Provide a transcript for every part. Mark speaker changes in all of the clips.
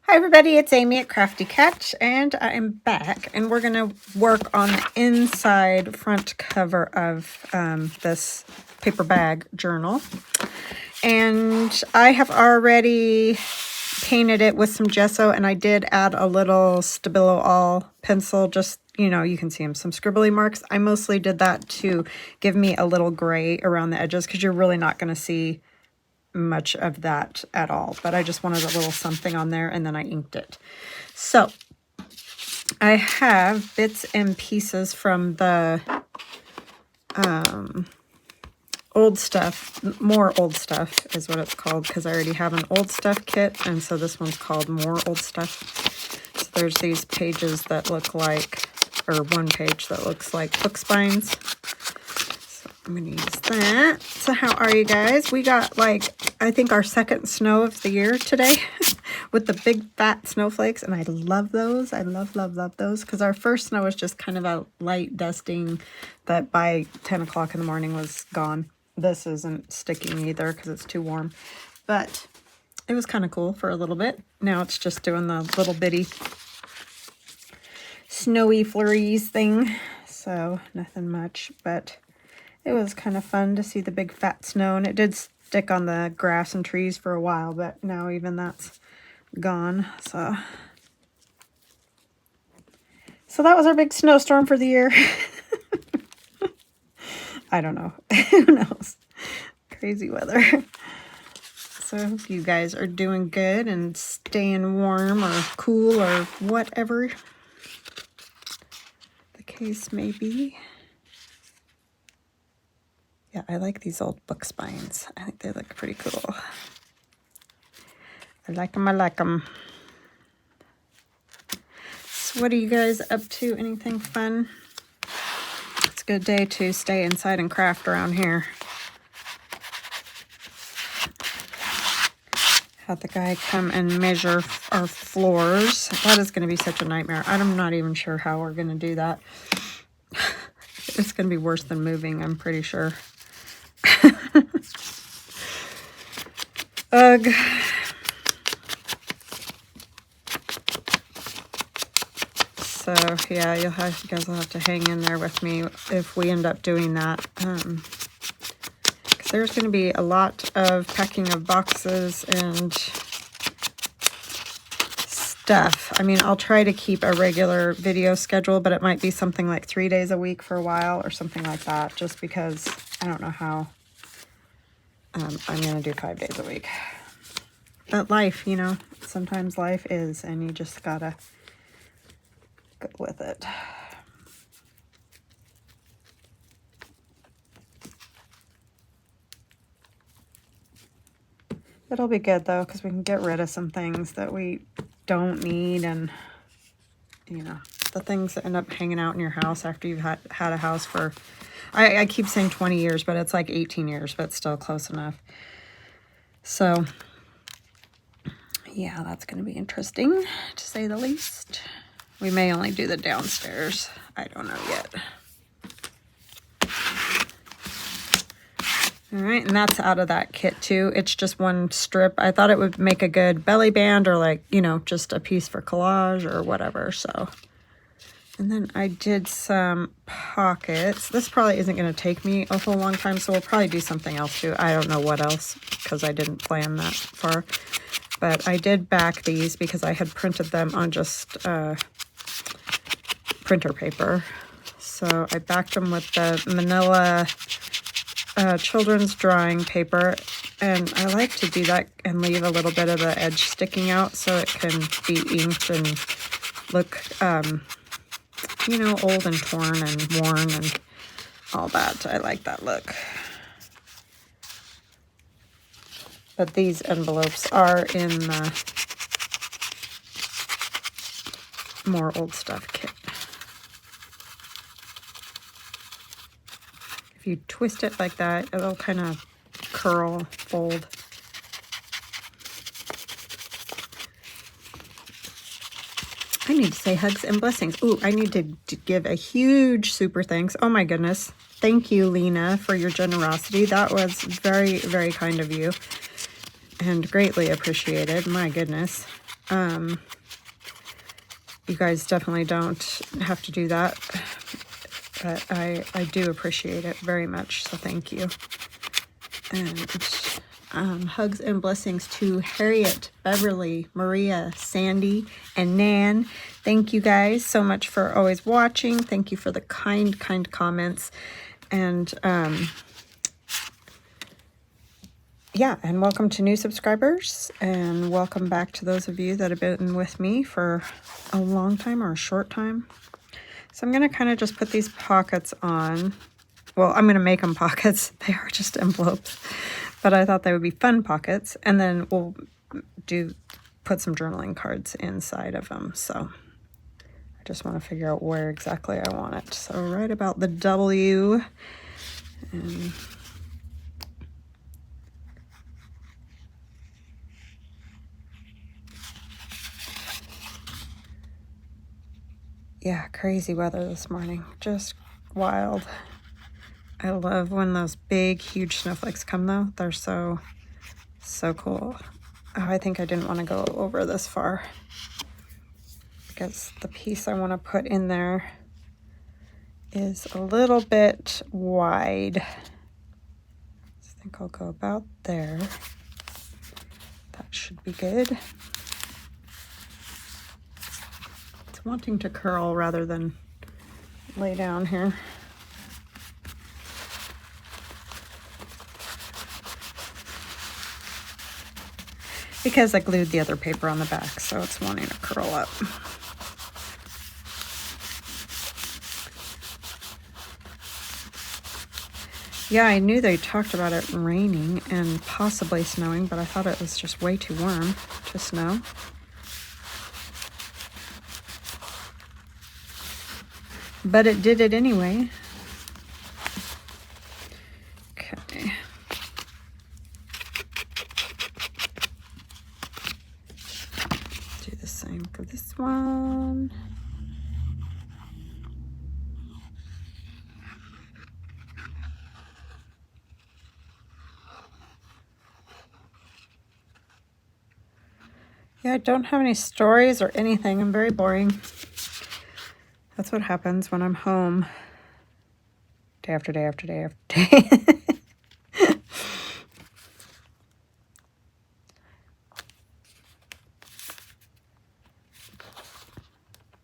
Speaker 1: Hi everybody, it's Amy at Crafty Cat, and I am back, and we're going to work on the inside front cover of this paper bag journal. And I have already painted it with some gesso, and I did add a little Stabilo All pencil, just, you know, you can see them, some scribbly marks. I mostly did that to give me a little gray around the edges, because you're really not going to see much of that at all, but I just wanted a little something on there, and then I inked it. So I have bits and pieces from the old stuff, more old stuff is what it's called, because I already have an old stuff kit, and so this one's called more old stuff. So there's these pages that look like, or one page that looks like book spines. I'm going to use that. So how are you guys? We got, like, I think our second snow of the year today with the big fat snowflakes, and I love those. I love, love, love those, because our first snow was just kind of a light dusting that by 10 o'clock in the morning was gone. This isn't sticking either because it's too warm, but it was kind of cool for a little bit. Now it's just doing the little bitty snowy flurries thing, so nothing much, but it was kind of fun to see the big fat snow, and it did stick on the grass and trees for a while, but now even that's gone. So that was our big snowstorm for the year. I don't know. Who knows? Crazy weather. So I hope you guys are doing good and staying warm or cool or whatever the case may be. Yeah, I like these old book spines. I think they look pretty cool. I like them, I like them. So what are you guys up to? Anything fun? It's a good day to stay inside and craft around here. Had the guy come and measure our floors. That is going to be such a nightmare. I'm not even sure how we're going to do that. It's going to be worse than moving, I'm pretty sure. Ugh. So yeah, you guys will have to hang in there with me if we end up doing that. Because there's going to be a lot of packing of boxes and stuff. I mean, I'll try to keep a regular video schedule, but it might be something like 3 days a week for a while or something like that, just because I don't know how I'm going to do 5 days a week. But life, you know, sometimes life is, and you just gotta go with it. It'll be good though, because we can get rid of some things that we don't need, and you know, the things that end up hanging out in your house after you've had a house for, I keep saying 20 years, but it's like 18 years, but still close enough. So yeah, that's going to be interesting, to say the least. We may only do the downstairs. I don't know yet. All right, and that's out of that kit too. It's just one strip. I thought it would make a good belly band, or like, you know, just a piece for collage or whatever. So, and then I did some pockets. This probably isn't going to take me a whole long time, so we'll probably do something else too. I don't know what else, because I didn't plan that far. But I did back these because I had printed them on just printer paper. So I backed them with the manila children's drawing paper, and I like to do that and leave a little bit of the edge sticking out so it can be inked and look, you know, old and torn and worn and all that. I like that look. But these envelopes are in the more old stuff kit. If you twist it like that, it'll kind of curl, fold. I need to say hugs and blessings. Ooh, I need to give a huge super thanks. Oh my goodness. Thank you, Lena, for your generosity. That was very, very kind of you. and greatly appreciated. My goodness. You guys definitely don't have to do that, but I do appreciate it very much, so thank you. And hugs and blessings to Harriet, Beverly, Maria, Sandy, and Nan. Thank you guys so much for always watching. Thank you for the kind comments. And yeah, and welcome to new subscribers, and welcome back to those of you that have been with me for a long time or a short time. So I'm going to kind of just put these pockets on. Well, I'm going to make them pockets. They are just envelopes, but I thought they would be fun pockets, and then we'll put some journaling cards inside of them. So I just want to figure out where exactly I want it. So right about the W, and yeah, crazy weather this morning, just wild. I love when those big, huge snowflakes come, though. They're so cool. Oh, I think I didn't want to go over this far because the piece I want to put in there is a little bit wide. I think I'll go about there. That should be good. It's wanting to curl rather than lay down here. Because I glued the other paper on the back, so it's wanting to curl up. Yeah, I knew they talked about it raining and possibly snowing, but I thought it was just way too warm to snow. But it did it anyway. Okay. Do the same for this one. Yeah, I don't have any stories or anything. I'm very boring. That's what happens when I'm home day after day after day after day.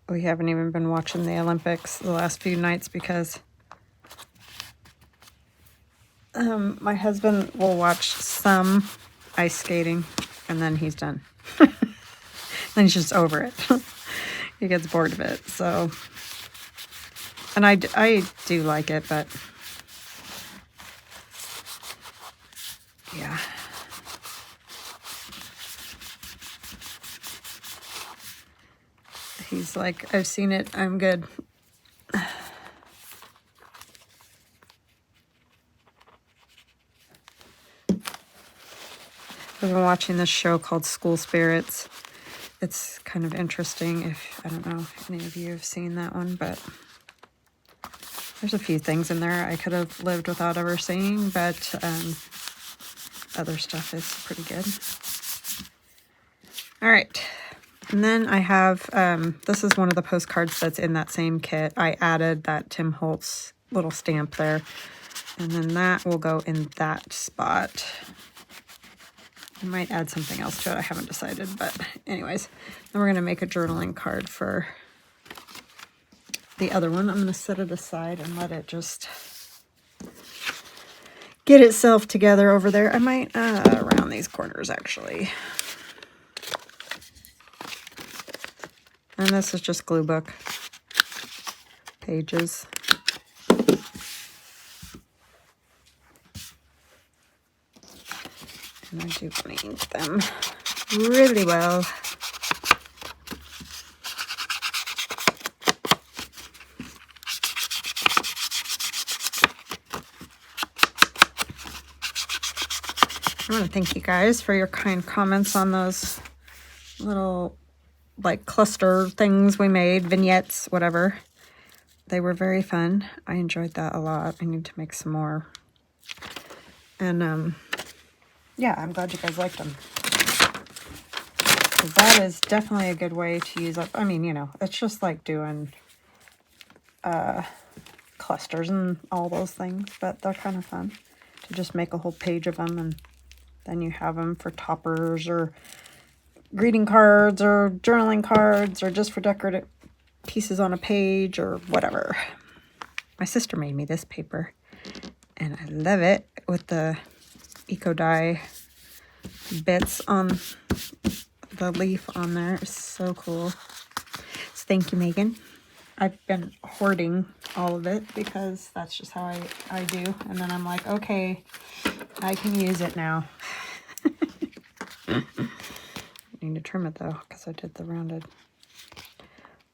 Speaker 1: We haven't even been watching the Olympics the last few nights because my husband will watch some ice skating and then he's done. Then he's just over it. He gets bored of it. So, and I do like it, but yeah. He's like, I've seen it, I'm good. I've been watching this show called School Spirits. It's kind of interesting. I don't know if any of you have seen that one, but there's a few things in there I could have lived without ever seeing, but other stuff is pretty good. All right. And then I have, this is one of the postcards that's in that same kit. I added that Tim Holtz little stamp there. And then that will go in that spot. I might add something else to it. I haven't decided, but anyways. Then we're going to make a journaling card for the other one. I'm going to set it aside and let it just get itself together over there. I might round these corners, actually. And this is just glue book pages. And I do paint them really well. I want to thank you guys for your kind comments on those little like cluster things we made, vignettes, whatever. They were very fun. I enjoyed that a lot. I need to make some more. And yeah, I'm glad you guys liked them. That is definitely a good way to use up. I mean, you know, it's just like doing clusters and all those things, but they're kind of fun to just make a whole page of them, and then you have them for toppers or greeting cards or journaling cards or just for decorative pieces on a page or whatever. My sister made me this paper, and I love it with the eco dye bits on the leaf on there. It's so cool. So thank you, Megan. I've been hoarding all of it because that's just how I do. And then I'm like, okay, I can use it now. I need to trim it though, because I did the rounded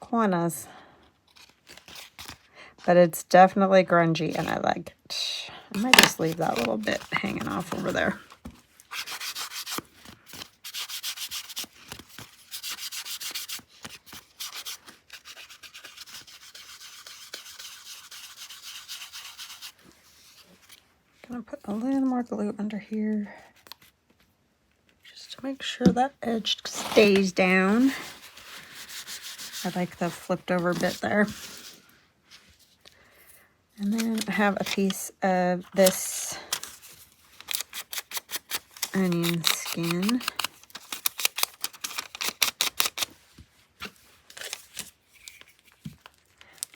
Speaker 1: corners. But it's definitely grungy, and I like it. I might just leave that little bit hanging off over there. Gonna put a little more glue under here just to make sure that edge stays down. I like the flipped over bit there. And then I have a piece of this onion skin.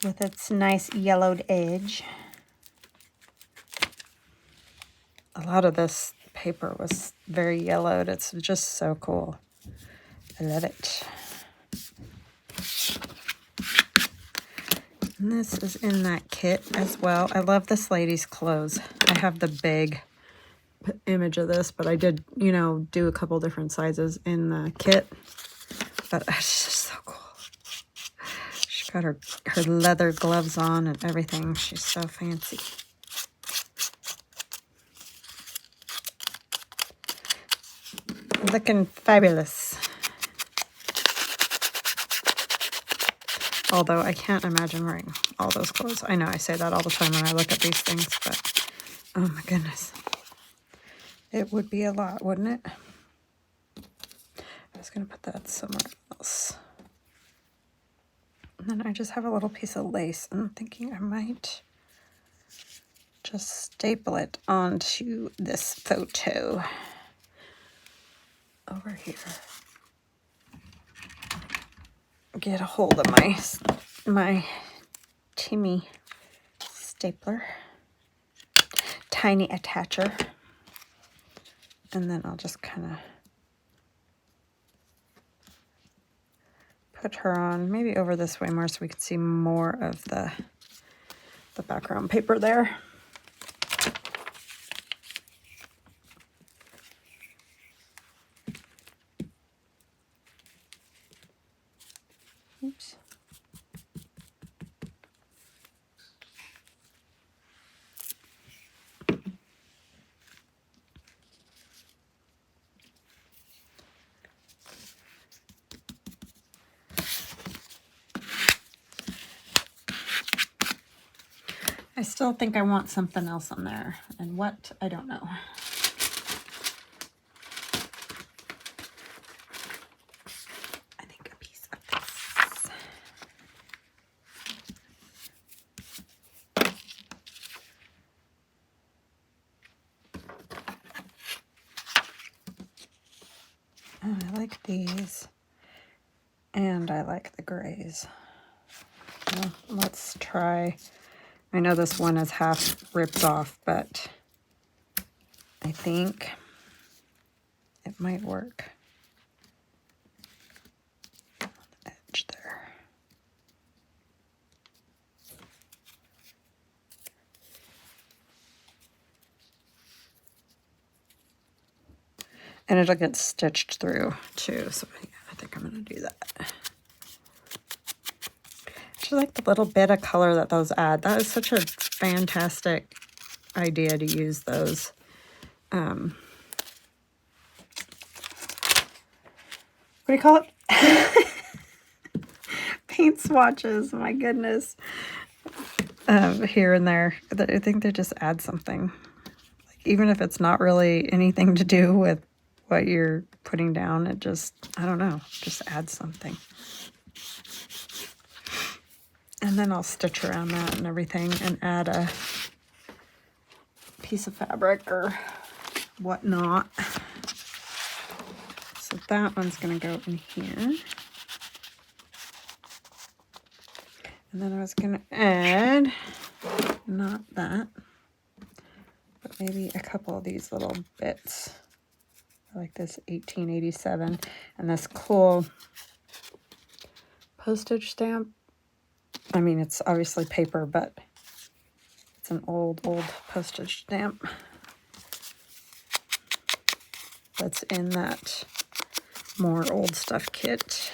Speaker 1: With its nice yellowed edge. A lot of this paper was very yellowed. It's just so cool. I love it. And this is in that kit as well. I love this lady's clothes. I have the big image of this, but I did, you know, do a couple different sizes in the kit. But it's just so cool. She's got her leather gloves on and everything. She's so fancy. Looking fabulous. Although I can't imagine wearing all those clothes. I know I say that all the time when I look at these things, but oh my goodness. It would be a lot, wouldn't it? I was going to put that somewhere else. And then I just have a little piece of lace. I'm thinking I might just staple it onto this photo over here. Get a hold of my Timmy stapler, tiny attacher, and then I'll just kind of put her on, maybe over this way more so we can see more of the background paper there. Oops. I still think I want something else on there, and what, I don't know. I think a piece of this. Oh, I like these, and I like the grays. Well, let's try. I know this one is half ripped off, but I think it might work on the edge there. And it'll get stitched through too, so yeah, I think I'm going to do that. I like the little bit of color that those add. That is such a fantastic idea to use those. What do you call it? Paint swatches. My goodness. Here and there. I think they just add something. Like even if it's not really anything to do with what you're putting down, it just, I don't know, just adds something. And then I'll stitch around that and everything and add a piece of fabric or whatnot. So that one's going to go in here. And then I was going to add, not that, but maybe a couple of these little bits. I like this 1887 and this cool postage stamp. I mean, it's obviously paper, but it's an old postage stamp that's in that more old stuff kit.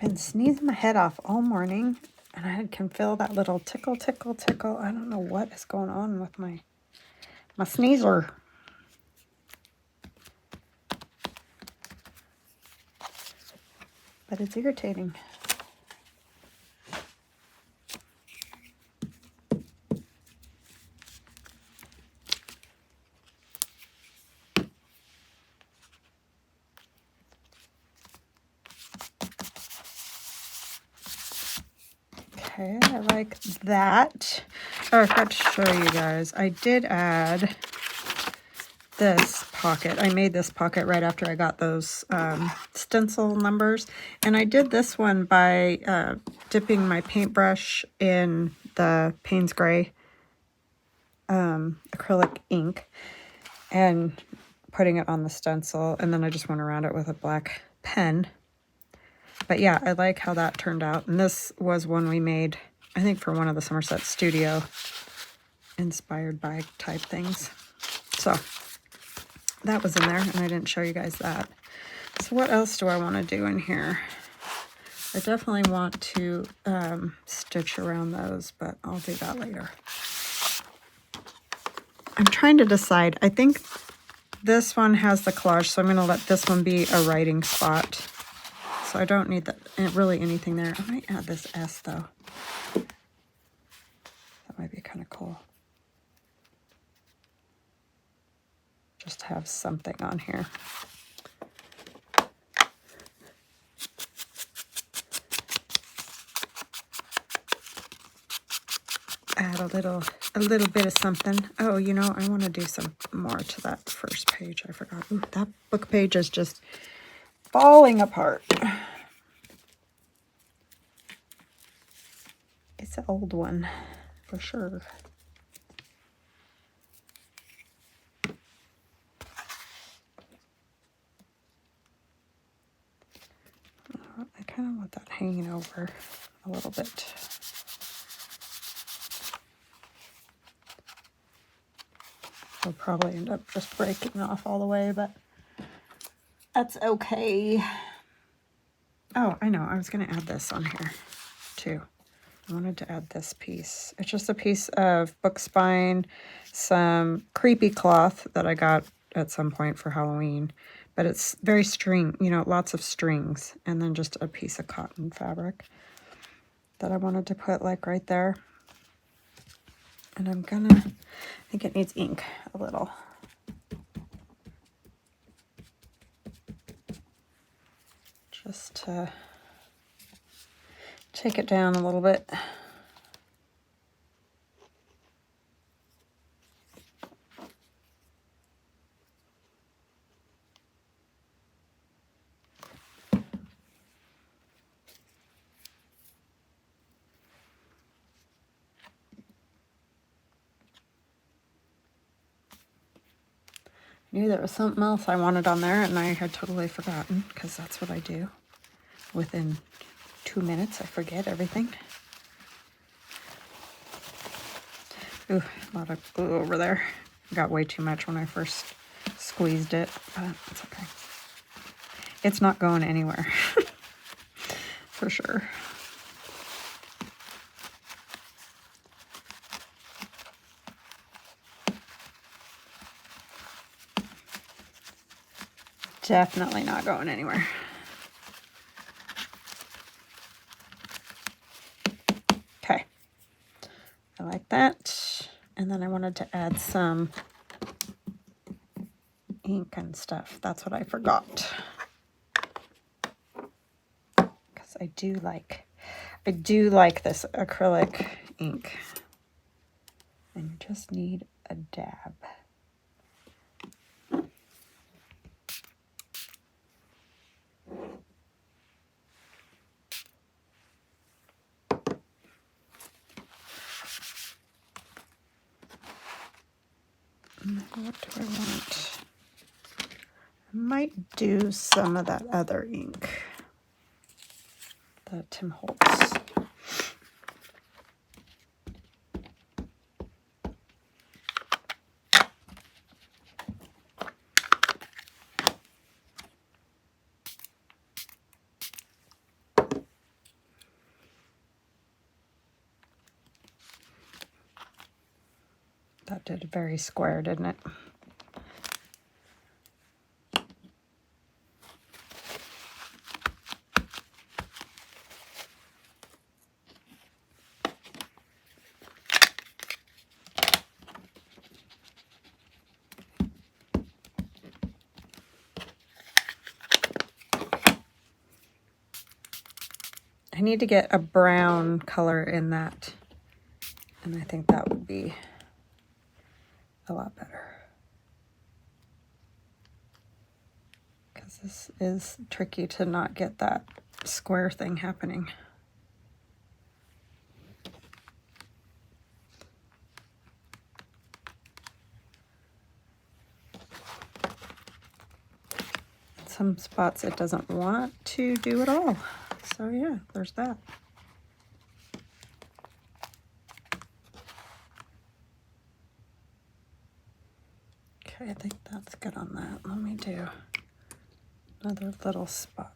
Speaker 1: Been sneezing my head off all morning, and I can feel that little tickle, tickle, tickle. I don't know what is going on with my sneezer. But it's irritating. Okay, I like that. Oh, I forgot to show you guys. I did add this pocket. I made this pocket right after I got those stencil numbers. And I did this one by dipping my paintbrush in the Payne's Gray acrylic ink and putting it on the stencil. And then I just went around it with a black pen. But yeah, I like how that turned out. And this was one we made, I think, for one of the Somerset Studio inspired bag type things. So that was in there, and I didn't show you guys that. So what else do I want to do in here? I definitely want to stitch around those, but I'll do that later. I'm trying to decide. I think this one has the collage, so I'm going to let this one be a writing spot. So I don't need that, really anything there. I might add this S, though. That might be kind of cool. Just have something on here. Add a little bit of something. Oh, you know, I want to do some more to that first page. I forgot. Ooh, that book page is just falling apart. It's an old one, for sure. I kind of want that hanging over a little bit. I'll probably end up just breaking off all the way, but that's okay. Oh, I know. I was going to add this on here, too. I wanted to add this piece. It's just a piece of book spine, some creepy cloth that I got at some point for Halloween. But it's very string, you know, lots of strings. And then just a piece of cotton fabric that I wanted to put, like, right there. And I'm gonna, I think it needs ink a little. Just to take it down a little bit. Knew there was something else I wanted on there, and I had totally forgotten, because that's what I do. Within 2 minutes, I forget everything. Ooh, a lot of glue over there. Got way too much when I first squeezed it, but it's okay. It's not going anywhere, for sure. Definitely not going anywhere. Okay, I like that. And then I wanted to add some ink and stuff. That's what I forgot. Because I do like this acrylic ink. And you just need a dab. What do I want? I might do some of that other ink, the Tim Holtz. That did very square, didn't it? I need to get a brown color in that, and I think that would be a lot better. Because this is tricky to not get that square thing happening. In some spots it doesn't want to do it all. So yeah, there's that. Okay, I think that's good on that. Let me do another little spot.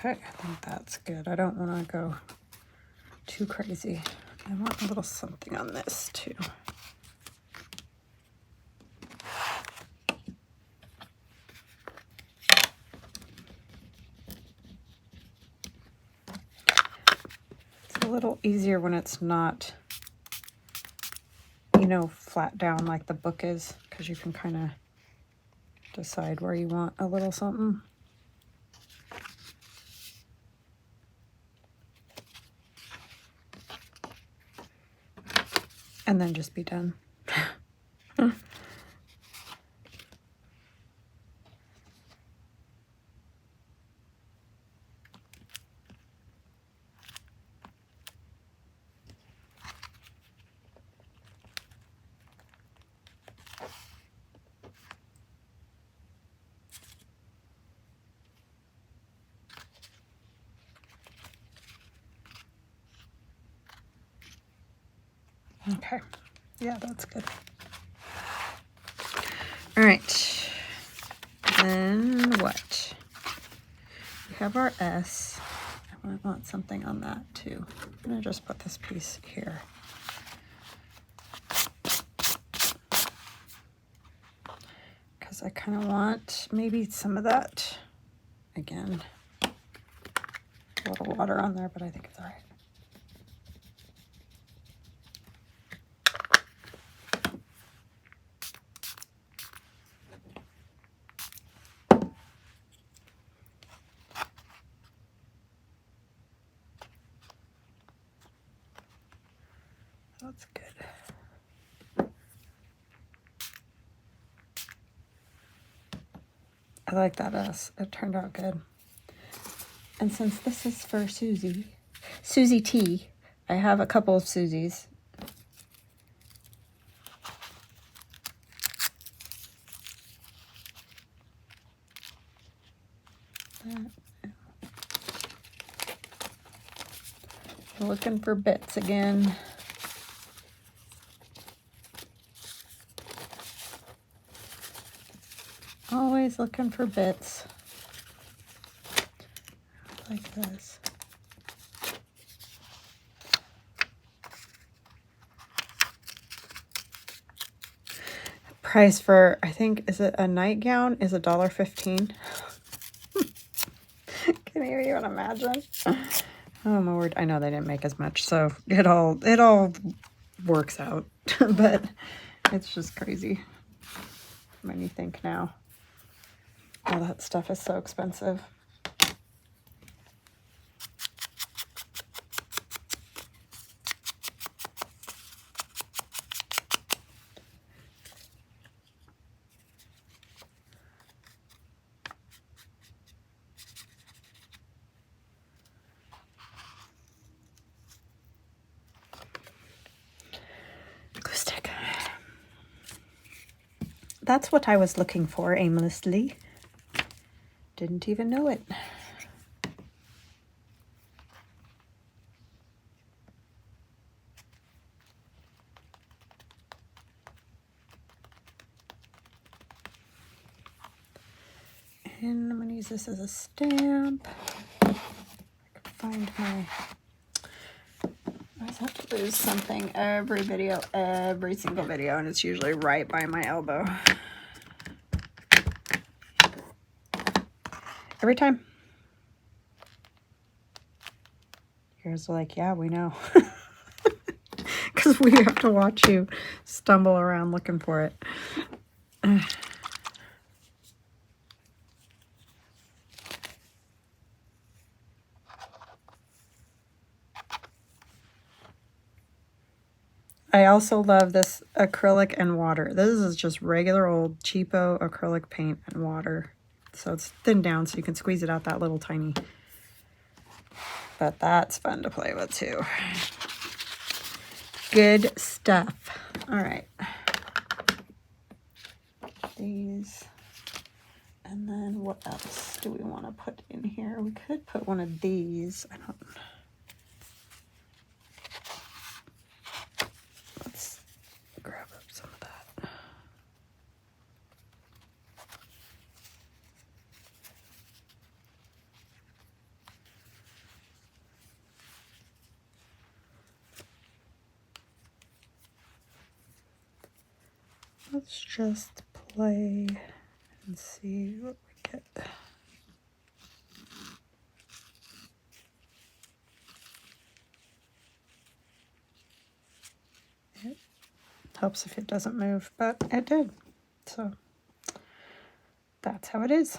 Speaker 1: Okay, I think that's good. I don't want to go too crazy. I want a little something on this too. It's a little easier when it's not, you know, flat down like the book is, because you can kind of decide where you want a little something. And then just be done. Okay, yeah, that's good. All right, then what? We have our S. I might want something on that too. I'm gonna just put this piece here. Because I kind of want maybe some of that. Again, a little water on there, but I think it's all right. That's good. I like that S. It turned out good. And since this is for Susie T, I have a couple of Susies. Looking for bits again. Always looking for bits. Like this. Price for, I think, is it a nightgown? Is $1.15. Can you even imagine? Oh my word! I know they didn't make as much, so it all works out. But it's just crazy when you think now. All that stuff is so expensive. Glue stick. That's what I was looking for aimlessly. Didn't even know it. And I'm going to use this as a stamp. I can find my... I always have to lose something every single video, and it's usually right by my elbow. Every time. Yours are like, yeah, we know. Because we have to watch you stumble around looking for it. I also love this acrylic and water. This is just regular old cheapo acrylic paint and water. So it's thinned down so you can squeeze it out that little tiny. But that's fun to play with too. Good stuff. All right. These. And then what else do we want to put in here? We could put one of these. I don't know. Let's grab up some of that. Let's just play and see what we get. It helps if it doesn't move, but it did. So that's how it is.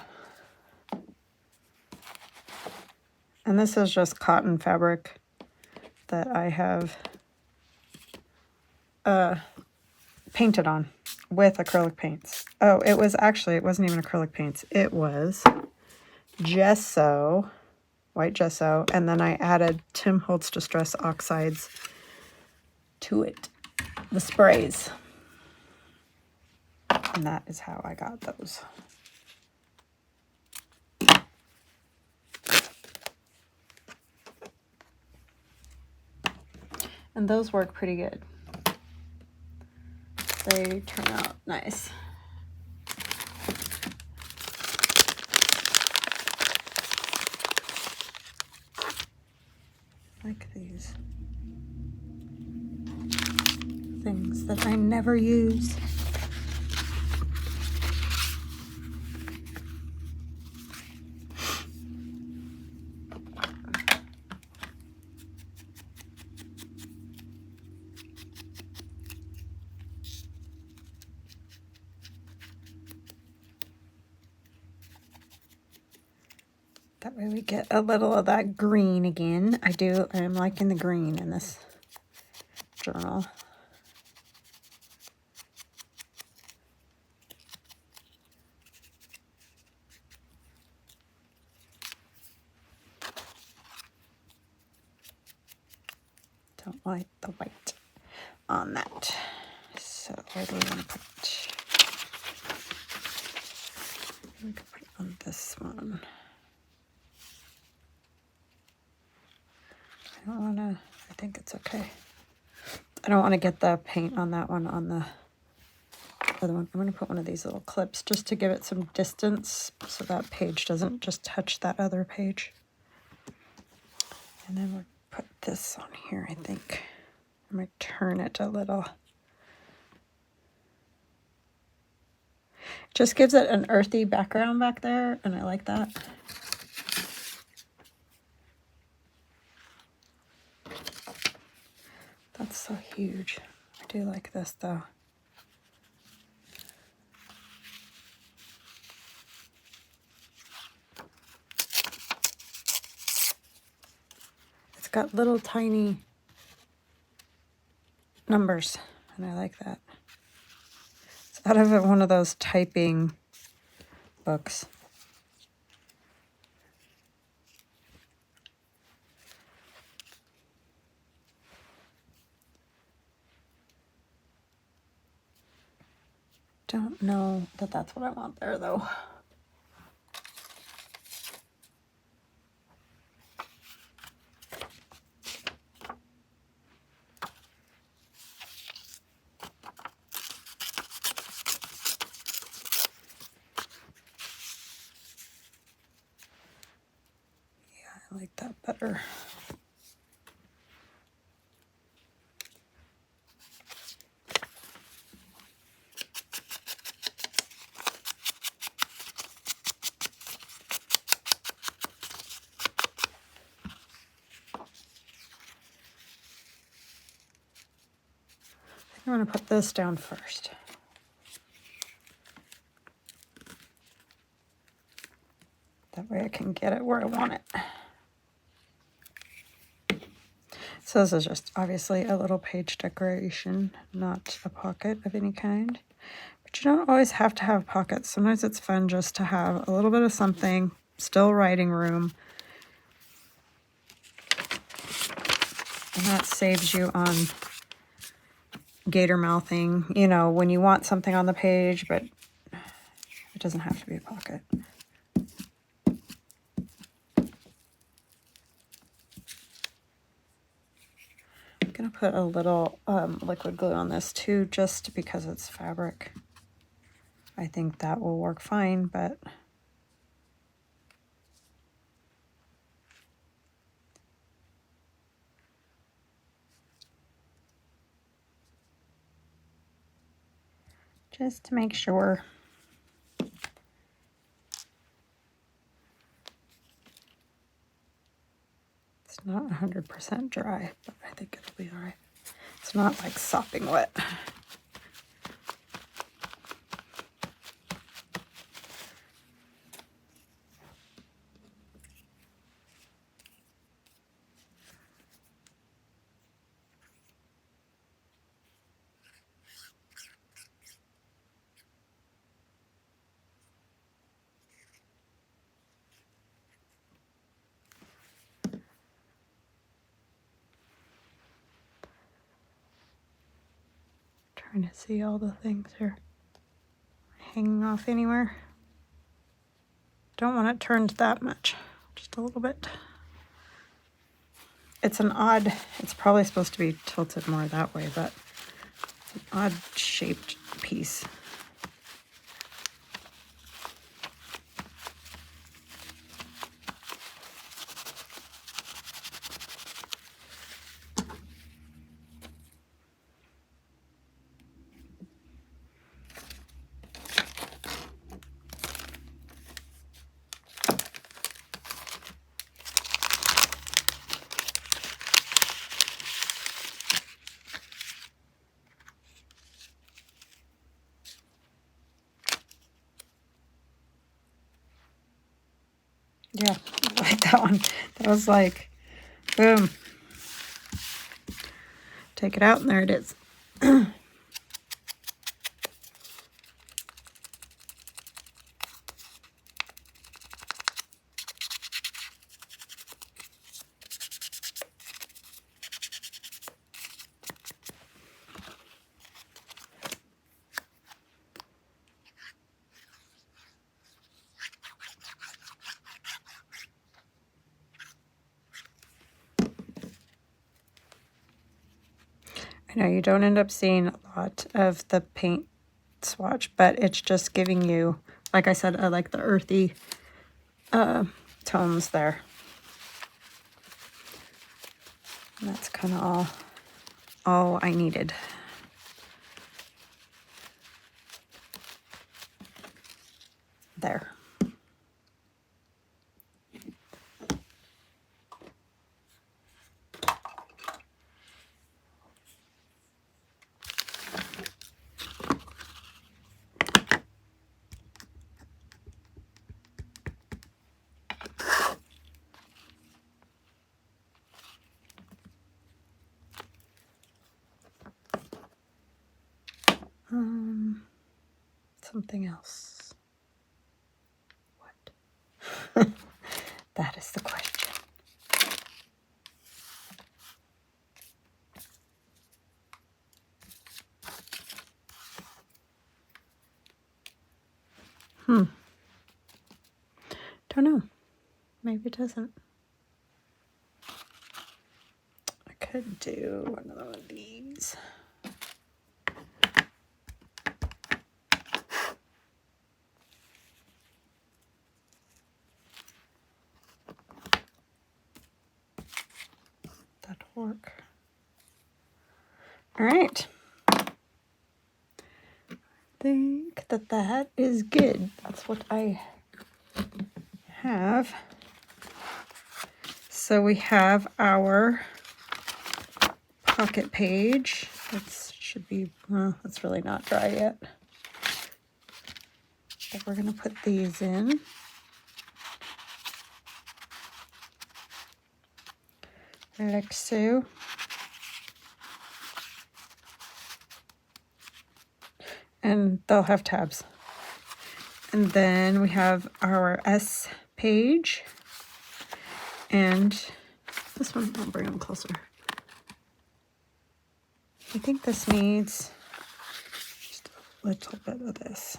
Speaker 1: And this is just cotton fabric that I have painted on with acrylic paints. Oh, it wasn't even acrylic paints. It was gesso, white gesso, and then I added Tim Holtz Distress Oxides to it, the sprays. And that is how I got those. And those work pretty good. They turn out nice. Like these things that I never use. That way we get a little of that green again. I am liking the green in this journal. don't like the white on that. So where do we want to put it? We can put it on this one. I don't want to, I think it's okay. I don't want to get the paint on that one on the other one. I'm going to put one of these little clips just to give it some distance so that page doesn't just touch that other page. And then we'll put this on here, I think. I'm going to turn it a little. Just gives it an earthy background back there, and I like that. That's so huge. I do like this though. It's got little tiny numbers, and I like that. It's out of one of those typing books. Don't know that that's what I want there though. I like that better. I'm going to put this down first. That way I can get it where I want it. So this is just obviously a little page decoration, not a pocket of any kind. But you don't always have to have pockets. Sometimes it's fun just to have a little bit of something, still writing room. And that saves you on gator mouthing, you know, when you want something on the page, but it doesn't have to be a pocket. I'm going to put a little liquid glue on this too, just because it's fabric. I think that will work fine, but just to make sure. It's not 100% dry, but I think it'll be all right. It's not like sopping wet. Trying to see all the things here hanging off anywhere. Don't want it turned that much, just a little bit. It's an odd, it's probably supposed to be tilted more that way, but it's an odd shaped piece. Yeah, I like that one. That was like, boom. Take it out and there it is. You know, you don't end up seeing a lot of the paint swatch, but it's just giving you, like I said, I like the earthy tones there. And that's kind of all I needed. There. Something else. What? That is the question. Don't know. Maybe it doesn't. I could do another one of these. That'll work. All right. I think that is good. That's what I have. So we have our pocket page. It should be, well, it's really not dry yet. But we're going to put these in. Like so. And they'll have tabs. And then we have our S page. And this one, I'll bring them closer. I think this needs just a little bit of this.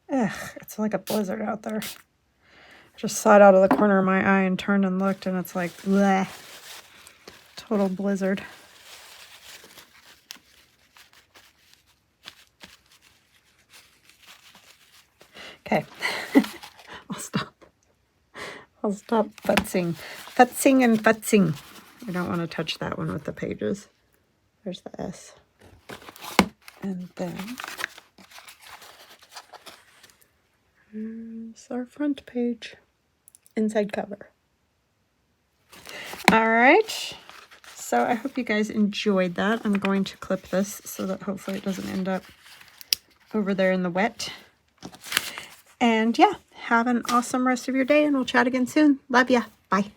Speaker 1: Ugh, it's like a blizzard out there. I just saw it out of the corner of my eye and turned and looked, and it's like, bleh. Total blizzard. Okay. I'll stop futzing. Futzing and futzing. I don't want to touch that one with the pages. There's the S. And then here's our front page. Inside cover. All right. So I hope you guys enjoyed that. I'm going to clip this so that hopefully it doesn't end up over there in the wet. And yeah, have an awesome rest of your day, and we'll chat again soon. Love ya. Bye.